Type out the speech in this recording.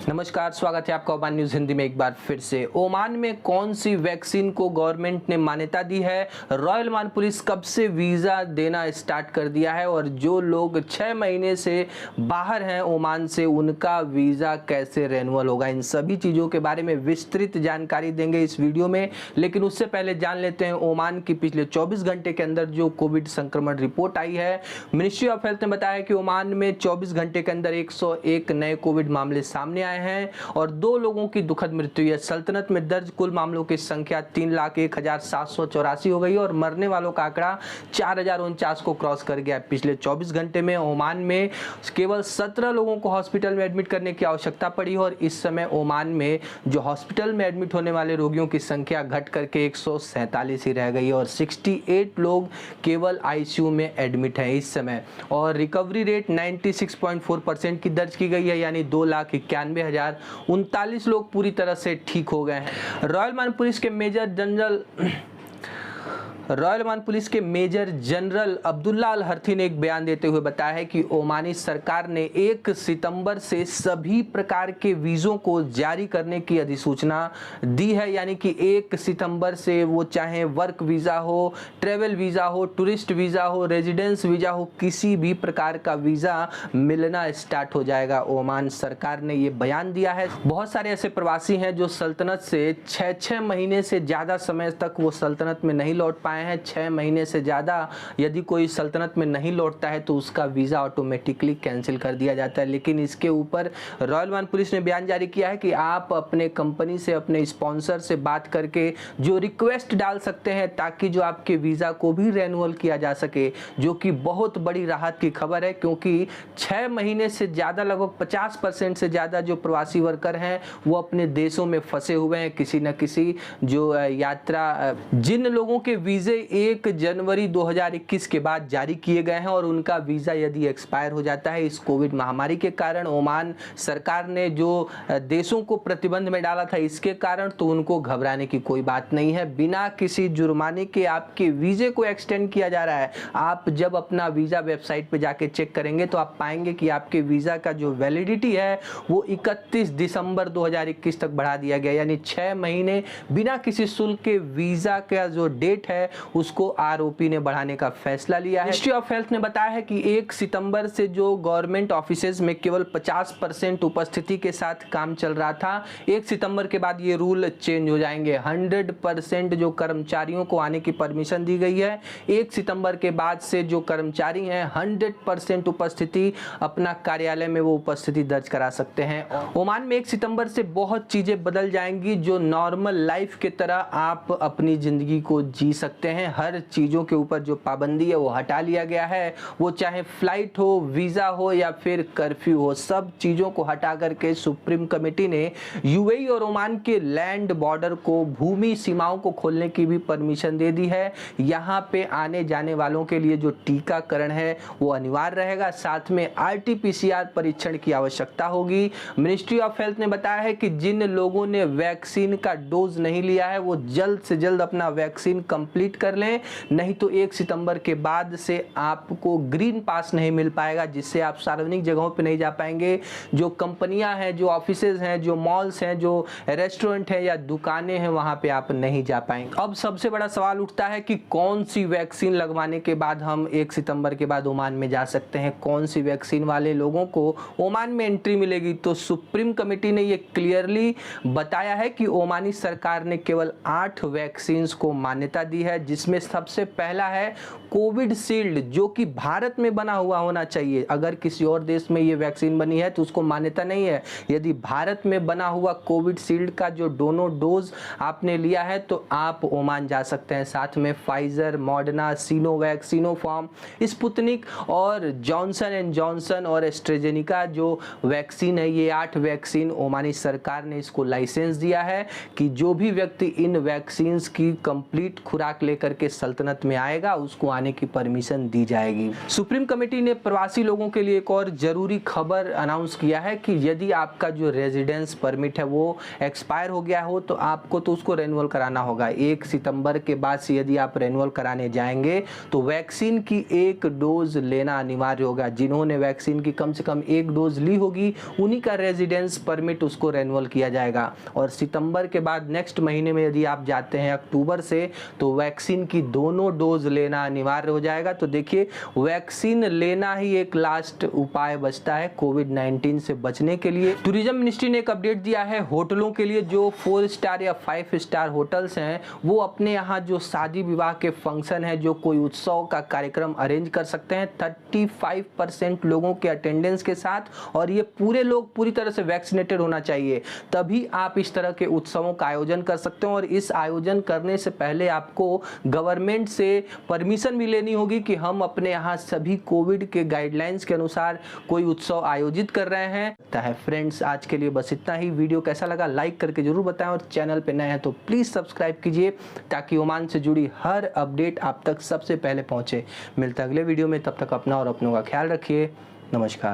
नमस्कार, स्वागत है आपका ओमान न्यूज़ हिंदी में एक बार फिर से। ओमान में कौन सी वैक्सीन को गवर्नमेंट ने मान्यता दी है, रॉयल ओमान पुलिस कब से वीज़ा देना स्टार्ट कर दिया है और जो लोग 6 महीने से बाहर हैं ओमान से उनका वीज़ा कैसे रेन्यूअल होगा, इन सभी चीज़ों के बारे में विस्तृत जानकारी देंगे इस वीडियो में। लेकिन उससे पहले जान लेते हैं ओमान की पिछले 24 घंटे के अंदर जो कोविड संक्रमण रिपोर्ट आई है। मिनिस्ट्री ऑफ हेल्थ ने बताया कि ओमान में 24 घंटे के अंदर 101 नए कोविड मामले सामने आए हैं और 2 लोगों की दुखद मृत्यु है। सल्तनत में दर्ज कुल मामलों की संख्या 3,01,784 हो गई और मरने वालों का आंकड़ा 4,049 को क्रॉस कर गया। पिछले 24 घंटे में ओमान में केवल 17 लोगों को हॉस्पिटल में एडमिट करने की आवश्यकता पड़ी और इस समय ओमान में जो हॉस्पिटल में एडमिट होने वाले रोगियों की संख्या घट करके 147 ही रह गई और 68 लोग केवल आईसीयू में एडमिट हैं इस समय। और रिकवरी रेट 96.4% की दर्ज की गई है, यानी 2,91,039 लोग पूरी तरह से ठीक हो गए हैं। रॉयल ओमान पुलिस के मेजर जनरल अब्दुल्ला अल हर्थी ने एक बयान देते हुए बताया है कि ओमानी सरकार ने 1 सितंबर से सभी प्रकार के वीज़ों को जारी करने की अधिसूचना दी है। यानी कि 1 सितंबर से वो चाहे वर्क वीज़ा हो, ट्रैवल वीज़ा हो, टूरिस्ट वीज़ा हो, रेजिडेंस वीज़ा हो, किसी भी प्रकार का वीज़ा मिलना स्टार्ट हो जाएगा। ओमान सरकार ने ये बयान दिया है। बहुत सारे ऐसे प्रवासी हैं जो सल्तनत से 6 महीने से ज़्यादा समय तक वो सल्तनत में नहीं लौट पाए हैं। 6 महीने से ज़्यादा यदि कोई सल्तनत में नहीं लौटता है तो उसका वीज़ा ऑटोमेटिकली कैंसिल कर दिया जाता है। लेकिन इसके ऊपर रॉयल ओमान पुलिस ने बयान जारी किया है कि आप अपने कंपनी से, अपने स्पॉन्सर से बात करके जो रिक्वेस्ट डाल सकते हैं ताकि जो आपके वीज़ा को भी रेन्यूअल किया जा सके, जो कि बहुत बड़ी राहत की खबर है क्योंकि 6 महीने से ज़्यादा लगभग 50% से ज़्यादा जो प्रवासी वर्कर हैं वो अपने देशों में फंसे हुए हैं किसी न किसी जो यात्रा। जिन लोगों के वीज़े 1 जनवरी 2021 के बाद जारी किए गए हैं और उनका वीज़ा यदि एक्सपायर हो जाता है इस कोविड महामारी के कारण, ओमान सरकार ने जो देशों को प्रतिबंध में डाला था इसके कारण, तो उनको घबराने की कोई बात नहीं है। बिना किसी जुर्माने के आपके वीज़े को एक्सटेंड किया जा रहा है। आप जब अपना वीज़ा वेबसाइट पे जाके चेक करेंगे तो आप पाएंगे कि आपके वीज़ा का जो वैलिडिटी है वो 31 दिसंबर 2021 तक बढ़ा दिया गया, यानी 6 महीने बिना किसी शुल्क के वीज़ा का जो डेट है उसको आरओपी ने बढ़ाने का फैसला लिया है। मिनिस्ट्री ऑफ हेल्थ ने बताया है कि 1 सितंबर से जो गवर्नमेंट ऑफिसेज में केवल 50% उपस्थिति के साथ काम चल रहा था, 1 सितंबर के बाद ये रूल चेंज हो जाएंगे। 100% जो कर्मचारियों को आने की परमिशन दी गई है। 1 सितंबर के बाद से जो कर्मचारी हैं 100% उपस्थिति अपना कार्यालय में वो उपस्थिति दर्ज करा सकते हैं। ओमान में 1 सितंबर से बहुत चीजें बदल जाएंगी। जो नॉर्मल लाइफ की तरह आप अपनी जिंदगी को जी सकते हैं। हर चीज़ों के ऊपर जो पाबंदी है वो हटा लिया गया है। वो चाहे फ्लाइट हो, वीज़ा हो या फिर कर्फ्यू हो, सब चीज़ों को हटा करके सुप्रीम कमेटी ने यूएई और ओमान के लैंड बॉर्डर को, भूमि सीमाओं को खोलने की भी परमिशन दे दी है। यहाँ पे आने जाने वालों के लिए जो टीकाकरण है वो अनिवार्य रहेगा, साथ में RT-PCR परीक्षण की आवश्यकता होगी। मिनिस्ट्री ऑफ हेल्थ ने बताया है कि जिन लोगों ने वैक्सीन का डोज नहीं लिया है वो जल्द से जल्द अपना वैक्सीन कंप्लीट कर लें, नहीं तो 1 सितंबर के बाद से आपको ग्रीन पास नहीं मिल पाएगा, जिससे आप सार्वजनिक जगहों पे नहीं जा पाएंगे। जो कंपनियां हैं, जो ऑफिसेज हैं, जो मॉल्स हैं, जो रेस्टोरेंट हैं या दुकानें हैं, वहां पे आप नहीं जा पाएंगे। अब सबसे बड़ा सवाल उठता है कि कौन सी वैक्सीन लगवाने के बाद हम 1 सितंबर के बाद ओमान में जा सकते हैं, कौन सी वैक्सीन वाले लोगों को ओमान में एंट्री मिलेगी। तो सुप्रीम कमेटी ने यह क्लियरली बताया है कि ओमानी सरकार ने केवल 8 वैक्सीन को मान्यता दी है, जिसमें सबसे पहला है कोविड शील्ड, जो कि भारत में बना हुआ होना चाहिए। अगर किसी और देश में ये वैक्सीन बनी है तो उसको मान्यता नहीं है। यदि भारत में बना हुआ कोविड शील्ड का जो दोनों डोज आपने लिया है तो आप ओमान जा सकते हैं। साथ में Pfizer, Moderna, Sinovac, Sinopharm, Sputnik और जॉनसन एंड जॉनसन और एस्ट्रेजेनिका जो वैक्सीन है, ये 8 वैक्सीन ओमानी सरकार ने इसको लाइसेंस दिया है कि जो भी व्यक्ति इन वैक्सीन की कंप्लीट खुराक लेकर के सल्तनत में आएगा उसको आने की परमिशन दी जाएगी। सुप्रीम कमेटी ने प्रवासी लोगों के लिए एक और जरूरी खबर अनाउंस किया है कि यदि आपका जो रेजिडेंस परमिट है वो एक्सपायर हो गया हो तो आपको तो उसको रेन्युअल कराना होगा। 1 सितंबर के बाद से यदि आप रेन्युअल कराने जाएंगे तो वैक्सीन की 1 डोज लेना अनिवार्य होगा। जिन्होंने वैक्सीन की कम से कम 1 डोज ली होगी उन्हीं का रेजिडेंस परमिट उसको रेन्युअल किया जाएगा। और सितंबर के बाद नेक्स्ट महीने में यदि आप जाते हैं अक्टूबर से तो वैक्सीन की दोनों डोज लेना अनिवार्य हो जाएगा। तो देखिए वैक्सीन लेना ही एक लास्ट उपाय बचता है कोविड-19 से बचने के लिए। टूरिज्म मिनिस्ट्री ने एक अपडेट दिया है होटलों के लिए। जो 4 स्टार या 5 स्टार होटल्स हैं वो अपने यहाँ जो शादी विवाह के फंक्शन है, जो कोई उत्सव का कार्यक्रम अरेंज कर सकते हैं 35% लोगों के अटेंडेंस के साथ, और ये पूरे लोग पूरी तरह से वैक्सीनेटेड होना चाहिए, तभी आप इस तरह के उत्सवों का आयोजन कर सकते हैं। और इस आयोजन करने से पहले आपको गवर्नमेंट से परमिशन भी लेनी होगी कि हम अपने यहाँ सभी कोविड के गाइडलाइंस के अनुसार कोई उत्सव आयोजित कर रहे हैं। फ्रेंड्स आज के लिए बस इतना ही। वीडियो कैसा लगा लाइक करके जरूर बताएं, और चैनल पे नए हैं तो प्लीज सब्सक्राइब कीजिए ताकि ओमान से जुड़ी हर अपडेट आप तक सबसे पहले पहुंचे। मिलता है अगले वीडियो में, तब तक अपना और अपनों का ख्याल रखिए। नमस्कार।